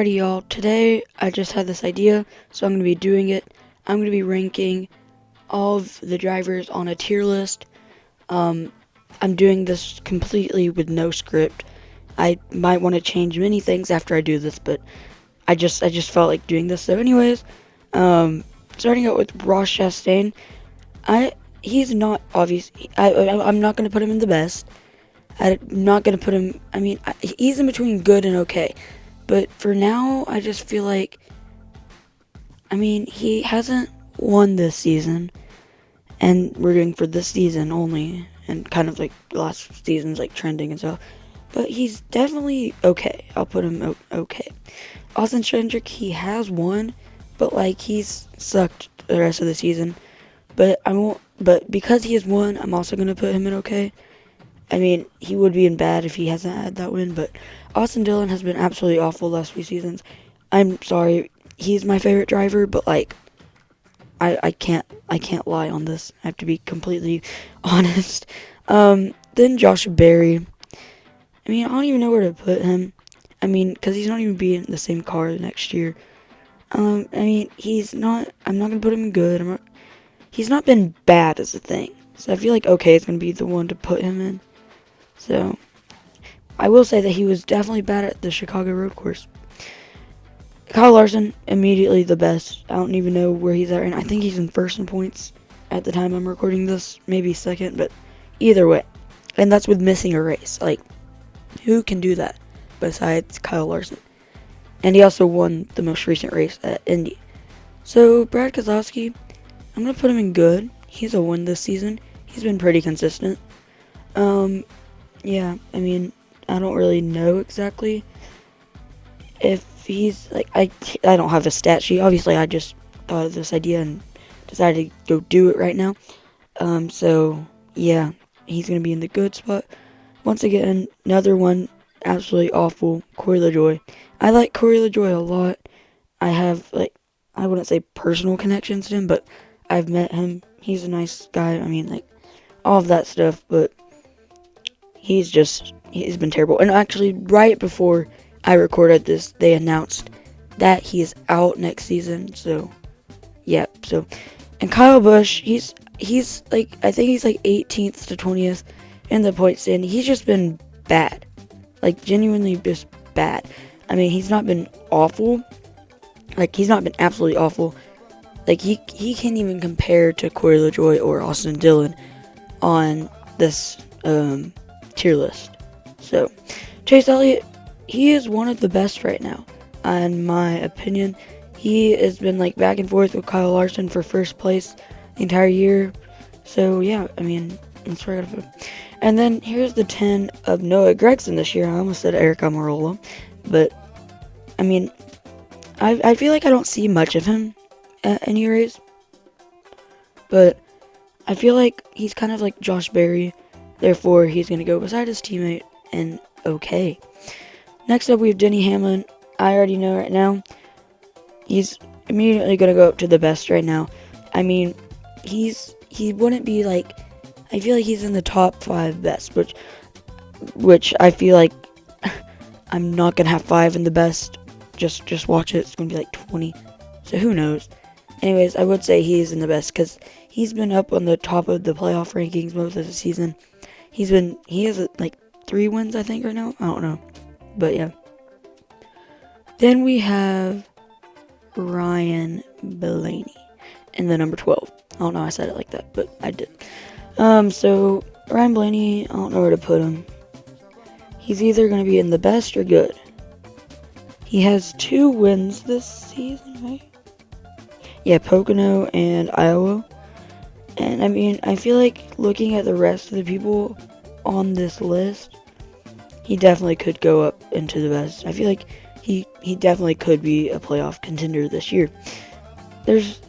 Alrighty, y'all. Today I just had this idea, so I'm going to be doing it. I'm going to be ranking all of the drivers on a tier list. Um, I'm doing this completely with no script. I might want to change many things after I do this, but I just felt like doing this. So, anyways, starting out with Ross Chastain. I he's not obvious. I'm not going to put him in the best. I'm not going to put him. He's in between good and okay. But for now, I just feel like, he hasn't won this season, and we're doing for this season only, and kind of like last season's like trending and stuff. But he's definitely okay. I'll put him okay. Austin Cindric, he has won, but like he's sucked the rest of the season. But I won't. But because he has won, I'm also gonna put him in okay. He would be in bad if he hasn't had that win, but Austin Dillon has been absolutely awful the last few seasons. I'm sorry, he's my favorite driver, but like, I can't lie on this. I have to be completely honest. Then Josh Berry. I don't even know where to put him. Because he's not even be in the same car next year. He's not. I'm not gonna put him in good. He's not been bad as a thing. So I feel like okay is gonna be the one to put him in. So I will say that he was definitely bad at the Chicago road course. Kyle Larson, immediately the best. I don't even know where he's at right now. I think he's in first in points at the time I'm recording this. Maybe second, but either way. And that's with missing a race. Like, who can do that besides Kyle Larson? And he also won the most recent race at Indy. So, Brad Keselowski, I'm going to put him in good. He's a win this season. He's been pretty consistent. Yeah, I don't really know exactly if he's like I don't have a stat sheet. Obviously, I just thought of this idea and decided to go do it right now. So yeah, he's gonna be in the good spot. Once again, another one absolutely awful. Corey LaJoy. I like Corey LaJoy a lot. I have I wouldn't say personal connections to him, but I've met him. He's a nice guy. All of that stuff, but he's been terrible. And actually, right before I recorded this, they announced that he is out next season. So, yeah. And Kyle Busch, he's like, I think he's like 18th to 20th in the point standing. He's just been bad, like genuinely just bad. He's not been awful. Like, he's not been absolutely awful. Like, he can't even compare to Corey LaJoy or Austin Dillon on this tier list. So, Chase Elliott, he is one of the best right now, in my opinion. He has been like back and forth with Kyle Larson for first place the entire year. So yeah, that's where I gotta put him. And then here's the 10 of Noah Gragson this year. I almost said Eric Almirola, but I feel like I don't see much of him at any race. But I feel like he's kind of like Josh Berry. Therefore, he's going to go beside his teammate and okay. Next up, we have Denny Hamlin. I already know right now. He's immediately going to go up to the best right now. He wouldn't be like, I feel like he's in the top 5 best, which I feel like I'm not going to have 5 in the best. Just watch it. It's going to be like 20. So who knows? Anyways, I would say he is in the best because he's been up on the top of the playoff rankings most of the season. He has like 3 wins, I think, right now. I don't know. But yeah. Then we have Ryan Blaney in the number 12. I don't know, I said it like that, but I did. So Ryan Blaney, I don't know where to put him. He's either going to be in the best or good. He has 2 wins this season, right? Yeah, Pocono and Iowa. And I feel like looking at the rest of the people on this list, he definitely could go up into the best. I feel like he definitely could be a playoff contender this year. There's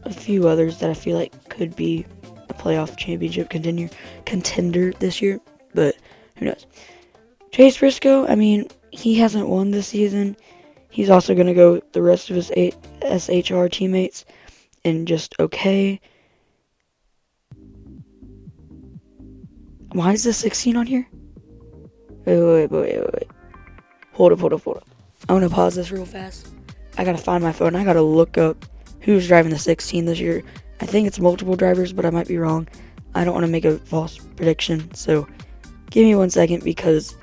a few others that I feel like could be a playoff championship contender this year, but who knows? Chase Briscoe, he hasn't won this season. He's also going to go the rest of his SHR teammates and just okay. Why is the 16 on here? Wait. Hold up. I want to pause this real fast. I gotta find my phone. I gotta look up who's driving the 16 this year. I think it's multiple drivers, but I might be wrong. I don't want to make a false prediction, so give me 1 second, because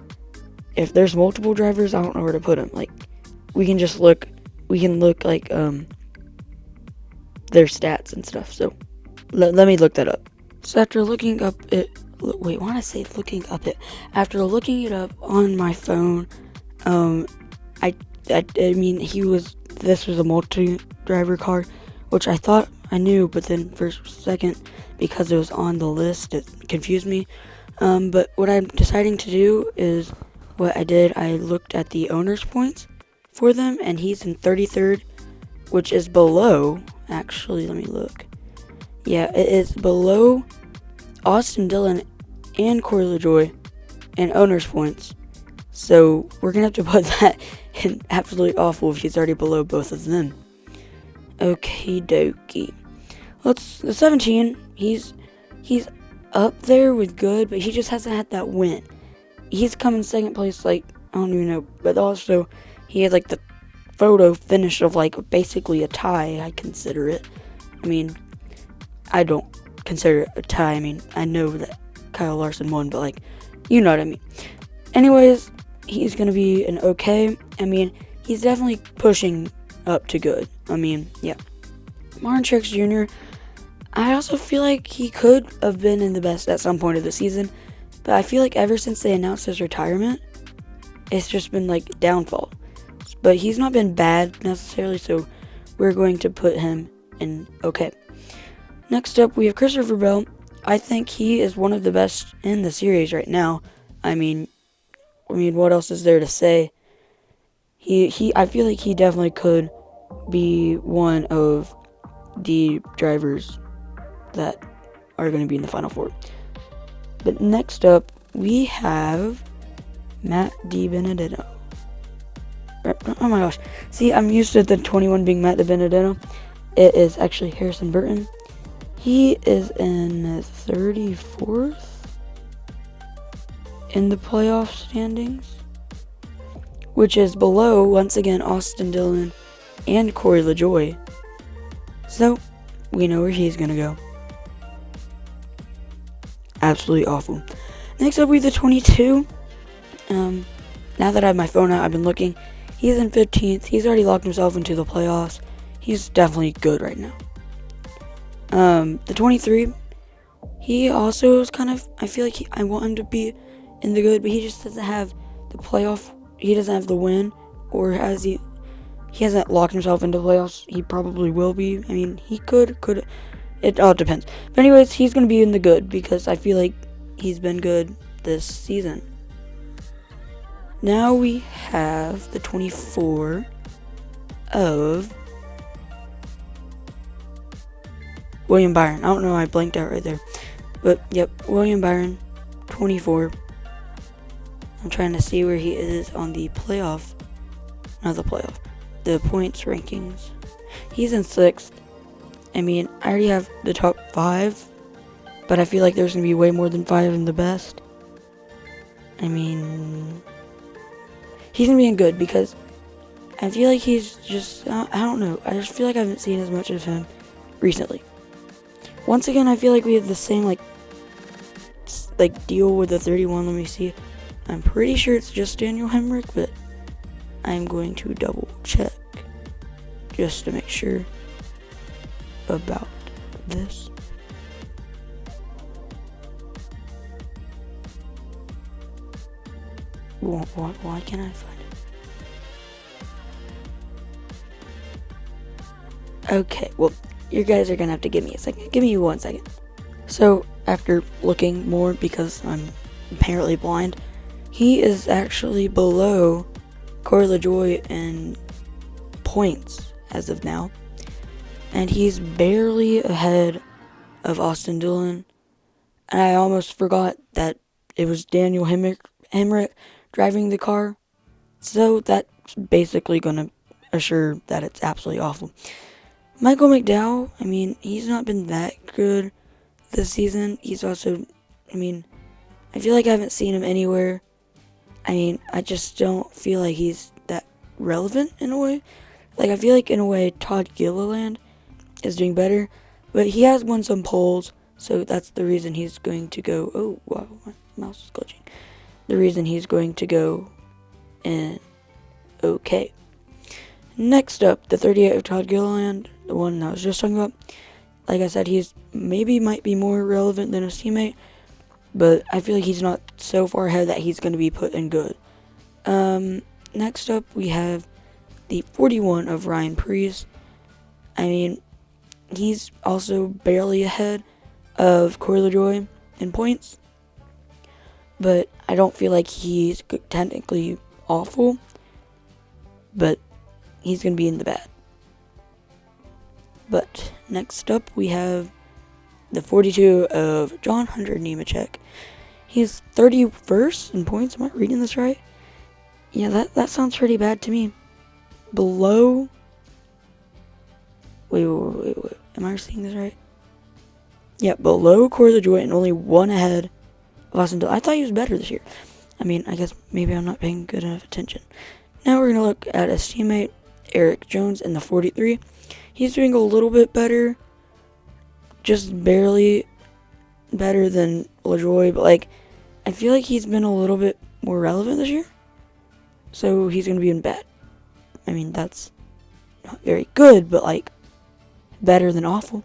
if there's multiple drivers, I don't know where to put them. Like, we can look like their stats and stuff. So let me look that up. So after looking up it, wait, why did I say looking up it? After looking it up on my phone, I mean, this was a multi-driver car, which I thought I knew, but then for a second, because it was on the list, it confused me. But what I'm deciding to do is what I did. I looked at the owner's points for them, and he's in 33rd, which is below, actually, let me look. Yeah, it is below Austin Dillon and Corey LaJoie in owner's points. So we're going to have to put that in absolutely awful if he's already below both of them. Okie dokie. The 17, he's up there with good, but he just hasn't had that win. He's come in second place, like, I don't even know, but also he had like the photo finish of like basically a tie. I consider it. I mean, I don't consider it a tie. I mean, I know that Kyle Larson won, but like, you know what I mean. Anyways, he's gonna be an okay. I mean, he's definitely pushing up to good. I mean, yeah. Martin Truex Jr., I also feel like he could have been in the best at some point of the season, but I feel like ever since they announced his retirement, it's just been like downfall. But he's not been bad necessarily, so we're going to put him in okay. Next up, we have Christopher Bell. I think he is one of the best in the series right now. I mean, what else is there to say? I feel like he definitely could be one of the drivers that are going to be in the Final Four. But next up, we have Matt DiBenedetto. Oh my gosh. See, I'm used to the 21 being Matt DiBenedetto. It is actually Harrison Burton. He is in 34th in the playoff standings, which is below, once again, Austin Dillon and Corey LaJoie. So, we know where he's going to go. Absolutely awful. Next up, we have the 22. Now that I have my phone out, I've been looking. He's in 15th. He's already locked himself into the playoffs. He's definitely good right now. The 23, he also is kind of, I feel like I want him to be in the good, but he just doesn't have the playoff. He doesn't have the win, or he hasn't locked himself into the playoffs. He probably will be. I mean, he could. It all depends. But anyways, he's going to be in the good because I feel like he's been good this season. Now we have the 24 of William Byron. I don't know, I blanked out right there. But, yep, William Byron, 24. I'm trying to see where he is on the points rankings. He's in 6th. I mean, I already have the top 5, but I feel like there's going to be way more than 5 in the best. I mean, he's going to be in good because I feel like he's just, I don't know. I just feel like I haven't seen as much of him recently. Once again, I feel like we have the same, like deal with the 31. Let me see. I'm pretty sure it's just Daniel Hemrick, but I'm going to double check just to make sure about this. Why can't I find it? Okay, well, you guys are gonna have to give me a second. Give me 1 second. So, after looking more, because I'm apparently blind, he is actually below Corey LaJoie in points as of now. And he's barely ahead of Austin Dillon. And I almost forgot that it was Daniel Hemrick driving the car. So that's basically going to assure that it's absolutely awful. Michael McDowell, I mean, he's not been that good this season. He's also, I mean, I feel like I haven't seen him anywhere. I mean, I just don't feel like he's that relevant in a way. Like, I feel like in a way Todd Gilliland is doing better, but he has won some polls, so that's the reason he's going to go. Oh, wow, my mouse is glitching. The reason he's going to go in okay. Next up, the 38 of Todd Gilliland, the one I was just talking about. Like I said, he's might be more relevant than his teammate, but I feel like he's not so far ahead that he's going to be put in good. Next up, we have the 41 of Ryan Preece. I mean, he's also barely ahead of Corey LaJoie in points, but I don't feel like he's technically awful, but he's going to be in the bad. But next up, we have the 42 of John Hunter Nemechek. He's 31st in points. Am I reading this right? Yeah, that sounds pretty bad to me. Below... Wait. Am I seeing this right? Yeah, below Corey LaJoie and only one ahead of Austin Dillon. I thought he was better this year. I mean, I guess maybe I'm not paying good enough attention. Now we're going to look at his teammate, Eric Jones, in the 43. He's doing a little bit better. Just barely better than LaJoie, but, like, I feel like he's been a little bit more relevant this year. So he's going to be in bad. I mean, that's not very good, but, like, better than awful.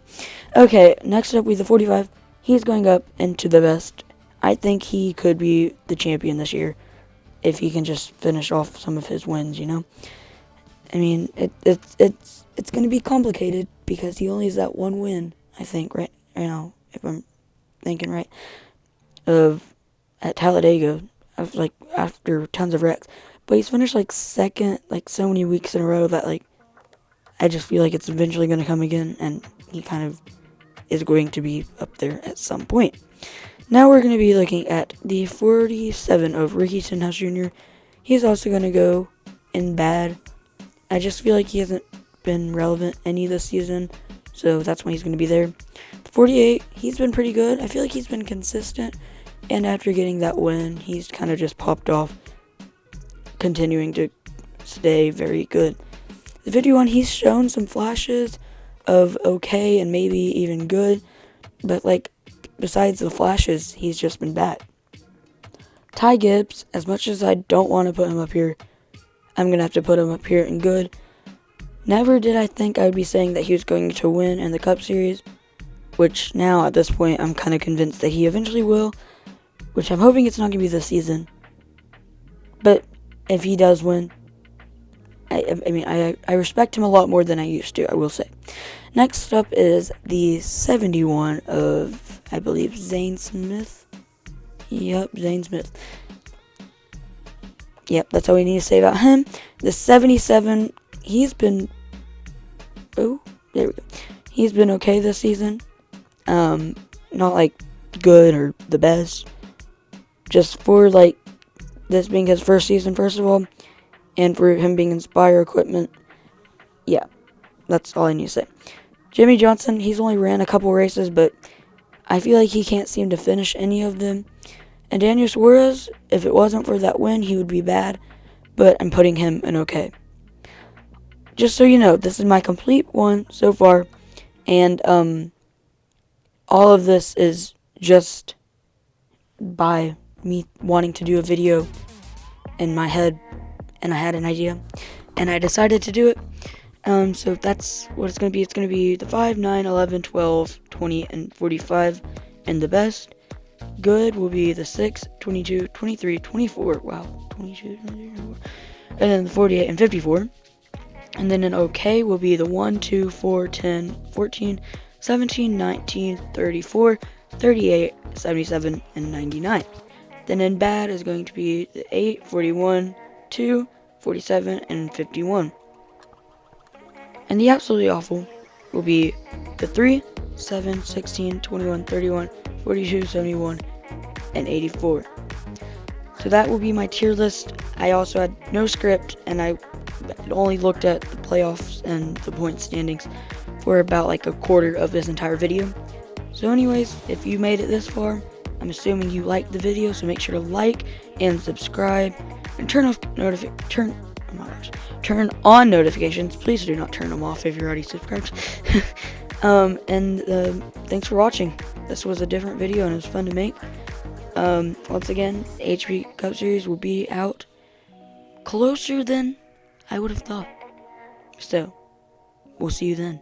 Okay, next up we have the 45. He's going up into the best. I think he could be the champion this year if he can just finish off some of his wins, you know? I mean, it's going to be complicated because he only has that one win, I think, right now, if I'm thinking right, at Talladega, like, after tons of wrecks. But he's finished, like, second, like, so many weeks in a row that, like, I just feel like it's eventually going to come again, and he kind of is going to be up there at some point. Now we're going to be looking at the 47 of Ricky Stenhouse Jr. He's also going to go in bad. I just feel like he hasn't been relevant any this season, so that's why he's going to be there. The 48, he's been pretty good. I feel like he's been consistent, and after getting that win, he's kind of just popped off, continuing to stay very good. The 51, he's shown some flashes of okay and maybe even good, but, like, besides the flashes, he's just been bad. Ty Gibbs, as much as I don't want to put him up here, I'm going to have to put him up here in good. Never did I think I would be saying that he was going to win in the Cup Series, which now at this point I'm kind of convinced that he eventually will, which I'm hoping it's not going to be this season. But if he does win, I respect him a lot more than I used to, I will say. Next up is the 71 of, I believe, Zane Smith. Yep, Zane Smith. Yep, that's all we need to say about him. The 77, he's been... Oh, there we go. He's been okay this season. Not, like, good or the best. Just for, like, this being his first season, first of all. And for him being Inspire equipment. Yeah, that's all I need to say. Jimmy Johnson, he's only ran a couple races, but I feel like he can't seem to finish any of them. And Daniel Suarez, if it wasn't for that win, he would be bad. But I'm putting him in okay. Just so you know, this is my complete one so far. And all of this is just by me wanting to do a video in my head. And I had an idea. And I decided to do it. So that's what it's going to be. It's going to be the 5, 9, 11, 12, 20, and 45. And the best. Good will be the 6, 22, 23, 24. Wow. 22, 23, 24. And then the 48 and 54. And then an okay will be the 1, 2, 4, 10, 14, 17, 19, 34, 38, 77, and 99. Then in bad is going to be the 8, 41, 2, 47, and 51. And the absolutely awful will be the 3, 7, 16, 21, 31, 42, 71, and 84. So that will be my tier list. I also had no script, and I only looked at the playoffs and the point standings for about like a quarter of this entire video. So anyways, if you made it this far, I'm assuming you liked the video, so make sure to like and subscribe and turn off subscribed. Turn on notifications. Please do not turn them off if you're already subscribed. Thanks for watching. This was a different video and it was fun to make. Once again, HP Cup Series will be out closer than I would have thought. So, we'll see you then.